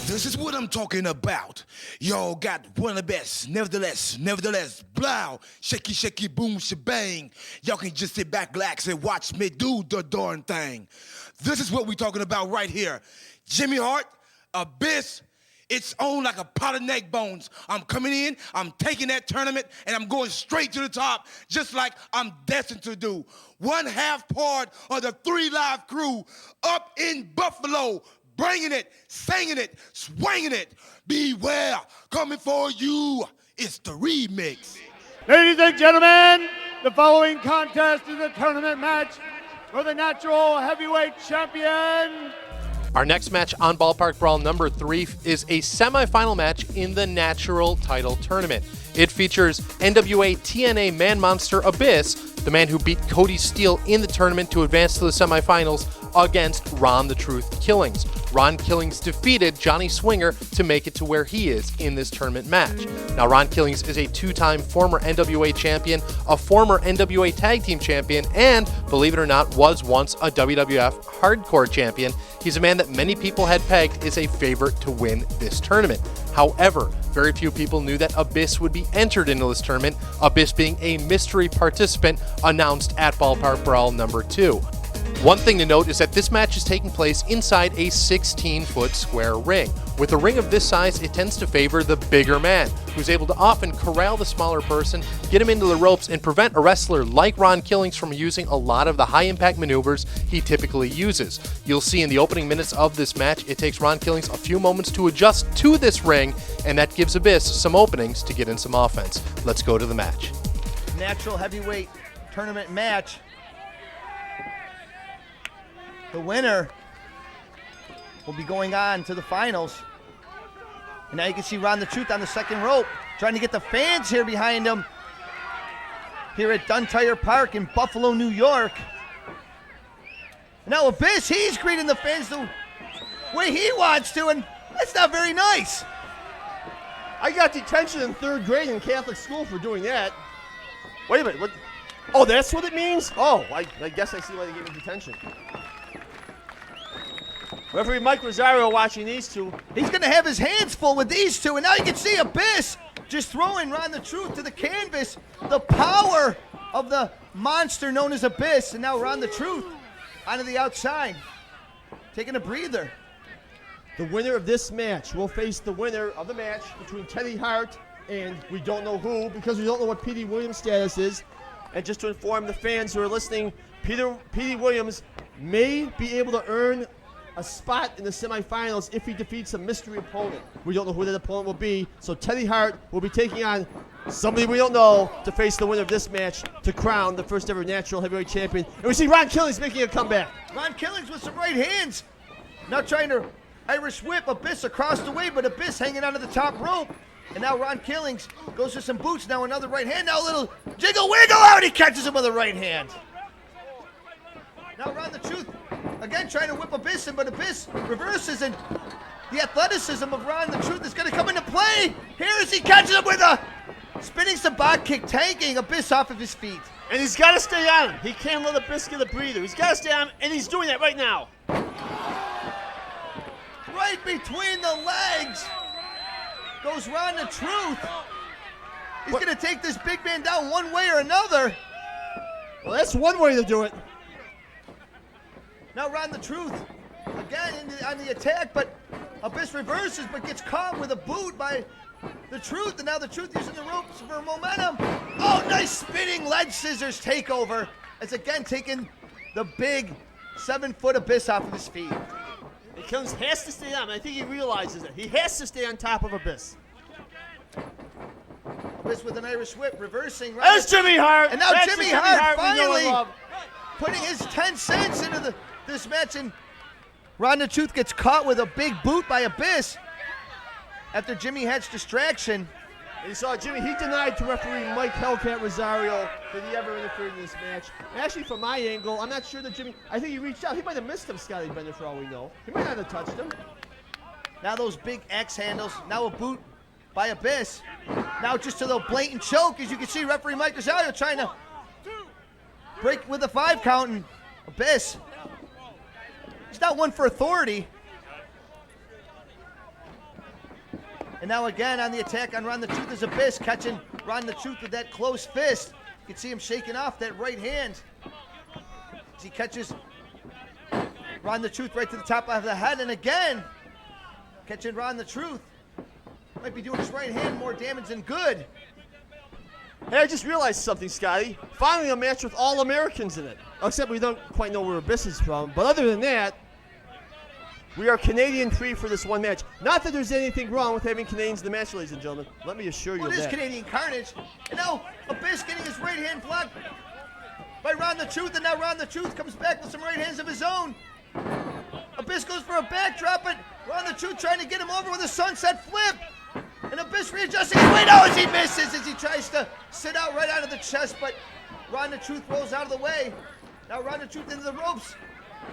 This is what I'm talking about. Y'all got one of the best. Nevertheless, blow, shaky, shaky, boom, shebang. Y'all can just sit back, relax, and watch me do the darn thing. This is what we talking about right here. Jimmy Hart, Abyss, it's on like a pot of neck bones. I'm coming in, I'm taking that tournament, and I'm going straight to the top, just like I'm destined to do. One half part of the 3 Live crew up in Buffalo, bringing it, singing it, swinging it. Beware, coming for you. It's the remix. Ladies and gentlemen, the following contest is a tournament match for the natural heavyweight champion. Our next match on Ballpark Brawl number 3 is a semifinal match in the natural title tournament. It features NWA TNA Man Monster Abyss, the man who beat Cody Steele in the tournament to advance to the semifinals, against Ron the Truth Killings. Ron Killings defeated Johnny Swinger to make it to where he is in this tournament match. Now, Ron Killings is a 2-time former NWA champion, a former NWA Tag Team champion, and, believe it or not, was once a WWF Hardcore champion. He's a man that many people had pegged as a favorite to win this tournament. However, very few people knew that Abyss would be entered into this tournament, Abyss being a mystery participant announced at Ballpark Brawl number 2. One thing to note is that this match is taking place inside a 16-foot square ring. With a ring of this size, it tends to favor the bigger man, who's able to often corral the smaller person, get him into the ropes, and prevent a wrestler like Ron Killings from using a lot of the high-impact maneuvers he typically uses. You'll see in the opening minutes of this match, it takes Ron Killings a few moments to adjust to this ring, and that gives Abyss some openings to get in some offense. Let's go to the match. Natural heavyweight tournament match. The winner will be going on to the finals. And now you can see Ron the Truth on the second rope, trying to get the fans here behind him here at Duntire Park in Buffalo, New York. And now Abyss, he's greeting the fans the way he wants to, and that's not very nice. I got detention in 3rd grade in Catholic school for doing that. Wait a minute, what? Oh, that's what it means? Oh, I guess I see why they gave me detention. Referee Mike Rosario watching these two. He's going to have his hands full with these two, and now you can see Abyss just throwing Ron the Truth to the canvas. The power of the monster known as Abyss, and now Ron the Truth onto the outside, taking a breather. The winner of this match will face the winner of the match between Teddy Hart and we don't know who, because we don't know what Petey Williams' status is. And just to inform the fans who are listening, Petey Williams may be able to earn a spot in the semifinals if he defeats a mystery opponent. We don't know who that opponent will be, so Teddy Hart will be taking on somebody we don't know to face the winner of this match to crown the first ever natural heavyweight champion. And we see Ron Killings making a comeback. Ron Killings with some right hands. Now trying to Irish whip Abyss across the way, but Abyss hanging onto the top rope. And now Ron Killings goes for some boots. Now another right hand. Now a little jiggle wiggle out. He catches him with a right hand. Now Ron the Truth again trying to whip Abyss in, but Abyss reverses, and the athleticism of Ron the Truth is going to come into play. Here as he catches him with a spinning sabot kick, taking Abyss off of his feet. And he's got to stay on him. He can't let Abyss get a breather. He's got to stay on him, and he's doing that right now. Right between the legs goes Ron the Truth. He's going to take this big man down one way or another. Well, that's one way to do it. Now Ron the Truth again on the attack, but Abyss reverses but gets caught with a boot by the Truth, and now the Truth using the ropes for momentum. Oh, nice spinning leg scissors takeover. It's again taking the big 7-foot Abyss off of his feet. And Killings has to stay on. I think he realizes it. He has to stay on top of Abyss. Abyss with an Irish whip, reversing. There's Jimmy Hart. And now That's Jimmy Hart finally love. putting his 10 cents into this match, and Ron the Truth gets caught with a big boot by Abyss after Jimmy Hart's distraction. And you saw Jimmy, he denied to referee Mike Hellcat Rosario that he ever interfered in this match. And actually, from my angle, I'm not sure that Jimmy, I think he reached out. He might have missed him, Scotty Bender, for all we know. He might not have touched him. Now those big X handles, now a boot by Abyss. Now just a little blatant choke, as you can see, referee Mike Rosario trying to break with a 5 count, and Abyss, he's not one for authority. And now again on the attack on Ron the Truth is Abyss, catching Ron the Truth with that close fist. You can see him shaking off that right hand as he catches Ron the Truth right to the top of the head. And again, catching Ron the Truth. Might be doing his right hand more damage than good. Hey, I just realized something, Scotty. Finally a match with all Americans in it. Except we don't quite know where Abyss is from. But other than that, we are Canadian-free for this one match. Not that there's anything wrong with having Canadians in the match, ladies and gentlemen. Let me assure you Well, of it is that. Canadian Carnage. And now Abyss getting his right hand blocked by Ron the Truth. And now Ron the Truth comes back with some right hands of his own. Abyss goes for a backdrop, but Ron the Truth trying to get him over with a sunset flip. And Abyss readjusting his weight. Oh, as he misses as he tries to sit out right out of the chest. But Ron the Truth rolls out of the way. Now Ron the Truth into the ropes.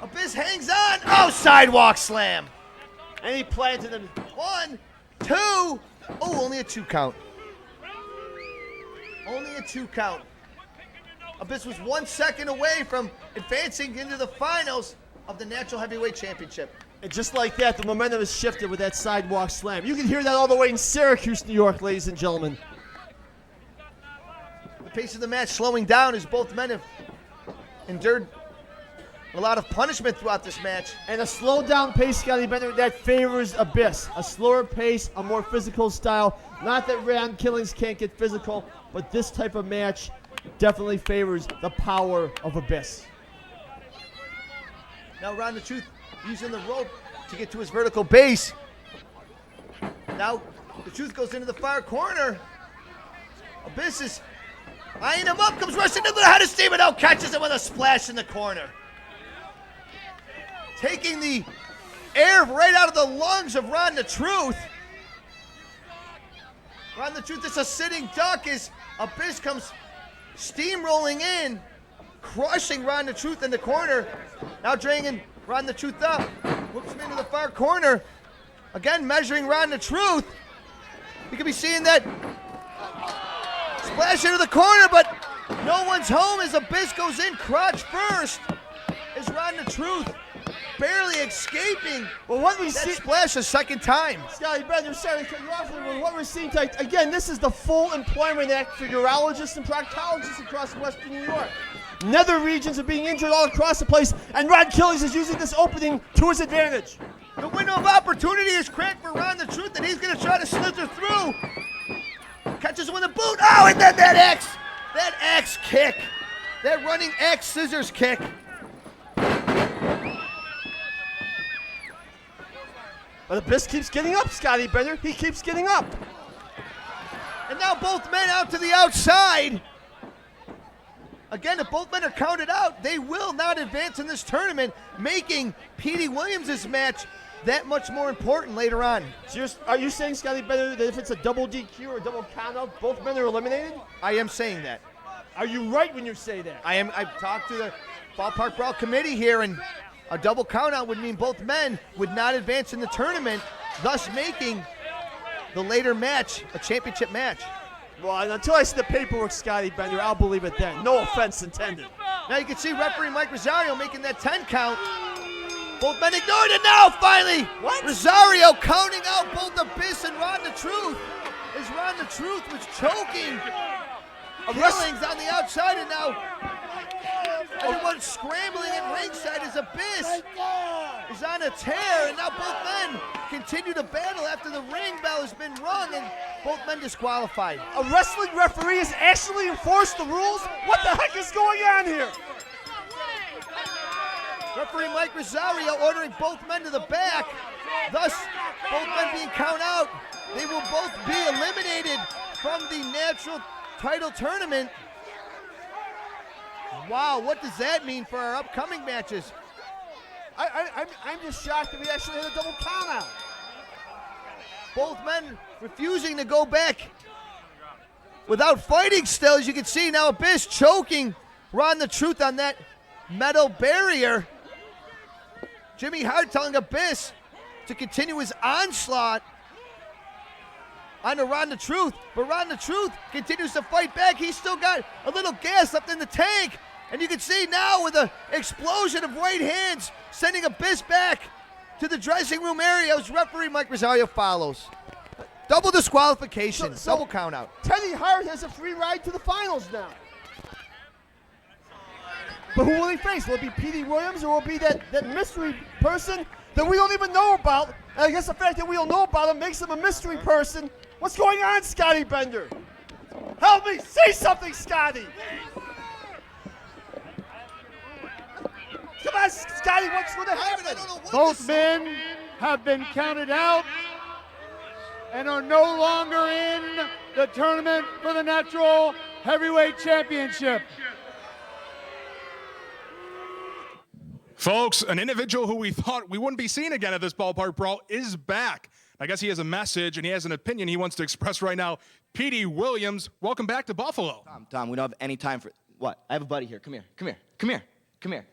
Abyss hangs on. Oh, sidewalk slam. And he planted him. 1, 2. Oh, only a 2 count. Only a 2 count. Abyss was 1 second away from advancing into the finals of the Natural Heavyweight Championship. And just like that, the momentum has shifted with that sidewalk slam. You can hear that all the way in Syracuse, New York, ladies and gentlemen. The pace of the match slowing down as both men have endured a lot of punishment throughout this match. And a slowed down pace, Scotty Bender, that favors Abyss. A slower pace, a more physical style. Not that Ron Killings can't get physical, but this type of match definitely favors the power of Abyss. Now Ron the Truth using the rope to get to his vertical base. Now the Truth goes into the far corner. Abyss is eyeing him up, comes rushing into the head of Steam, and out catches him with a splash in the corner. Taking the air right out of the lungs of Ron the Truth. Ron the Truth is a sitting duck as Abyss comes steamrolling in, crushing Ron the Truth in the corner. Now dragging Ron the Truth up. Whoops him into the far corner. Again, measuring Ron the Truth. You can be seeing that splash into the corner, but no one's home as Abyss goes in crotch first. Is Ron the Truth barely escaping Well, what we that see, splash a second time. Scotty Bender, sorry to cut you off, but what we're seeing tonight, again, this is the full employment act for urologists and proctologists across Western New York. Nether regions are being injured all across the place, and Ron Killings is using this opening to his advantage. The window of opportunity is cracked for Ron the Truth, and he's going to try to slither through. Catches him with a boot. Oh, and then that X kick. That running X scissors kick. But Abyss keeps getting up, Scotty Bender. He keeps getting up. And now both men out to the outside. Again, if both men are counted out, they will not advance in this tournament, making Petey Williams' match that much more important later on. So are you saying, Scotty Bender, that if it's a double DQ or a double countout, both men are eliminated? I am saying that. Are you right when you say that? I've talked to the Ballpark Brawl committee here, and a double countout would mean both men would not advance in the tournament, thus making the later match a championship match. Well, and until I see the paperwork, Scotty Bender, I'll believe it then. No offense intended. Now you can see referee Mike Rosario making that 10 count. Both men ignored it now, finally. What? Rosario counting out both Abyss and Ron the Truth. As Ron the Truth was choking Killings on the outside, and now everyone scrambling at ringside as Abyss is on a tear, and now both men continue to battle after the ring bell has been rung, and both men disqualified. A wrestling referee has actually enforced the rules? What the heck is going on here? Referee Mike Rosario ordering both men to the back, thus both men being counted out. They will both be eliminated from the natural title tournament. Wow, what does that mean for our upcoming matches? I'm just shocked that we actually had a double count out. Both men refusing to go back without fighting still. As you can see now, Abyss choking Ron the Truth on that metal barrier. Jimmy Hart telling Abyss to continue his onslaught onto Ron the Truth, but Ron the Truth continues to fight back. He's still got a little gas left in the tank, and you can see now with an explosion of right hands sending Abyss back to the dressing room area as referee Mike Rosario follows. Double disqualification. So- Double count out. Teddy Hart has a free ride to the finals now. But who will he face? Will it be Petey Williams or will it be that mystery person that we don't even know about? And I guess the fact that we don't know about him makes him a mystery person. What's going on, Scotty Bender? Help me! Say something, Scotty! Come on, Scotty, what's going to happen? Both men have been counted out and are no longer in the tournament for the Natural Heavyweight Championship. Folks, an individual who we thought we wouldn't be seeing again at this ballpark brawl is back. I guess he has a message and he has an opinion he wants to express right now. Petey Williams, welcome back to Buffalo. Tom, we don't have any time for what? I have a buddy here. Come here.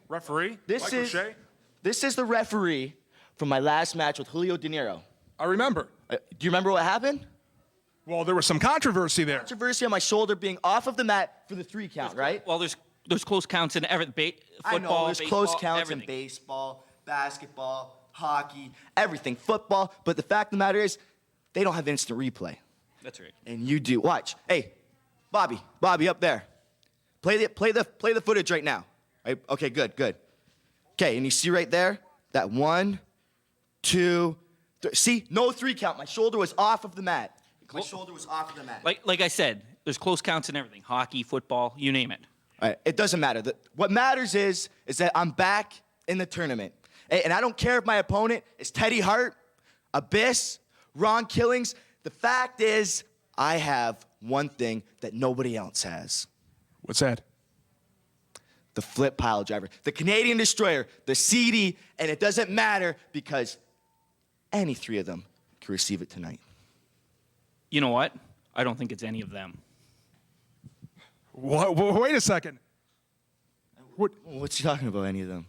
Referee, This Michael is Shea. this is the referee from my last match with Julio De Niro. I remember. Do you remember what happened? Well, there was some controversy there. Controversy on my shoulder being off of the mat for the 3 count, right? Well, there's close counts in football, I know there's close baseball, counts everything. in baseball, basketball, hockey, everything, football. But the fact of the matter is, they don't have instant replay, That's right. and you do. Watch, hey, Bobby, up there, play the footage right now. Right? Okay, good. Okay, and you see right there that 1, 2, 3. See, no 3 count. My shoulder was off of the mat. Like I said, there's close counts in everything. Hockey, football, you name it. All right, it doesn't matter. What matters is that I'm back in the tournament. And I don't care if my opponent is Teddy Hart, Abyss, Ron Killings. The fact is, I have one thing that nobody else has. What's that? The flip pile driver, the Canadian Destroyer, the CD, and it doesn't matter because any 3 of them can receive it tonight. You know what? I don't think it's any of them. What? Wait a second. What's he talking about, any of them?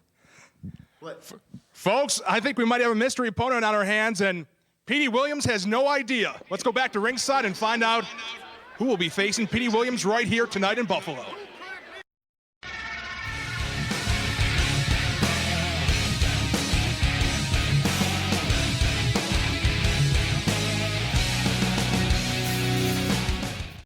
Folks, I think we might have a mystery opponent on our hands, and Petey Williams has no idea. Let's go back to ringside and find out who will be facing Petey Williams right here tonight in Buffalo.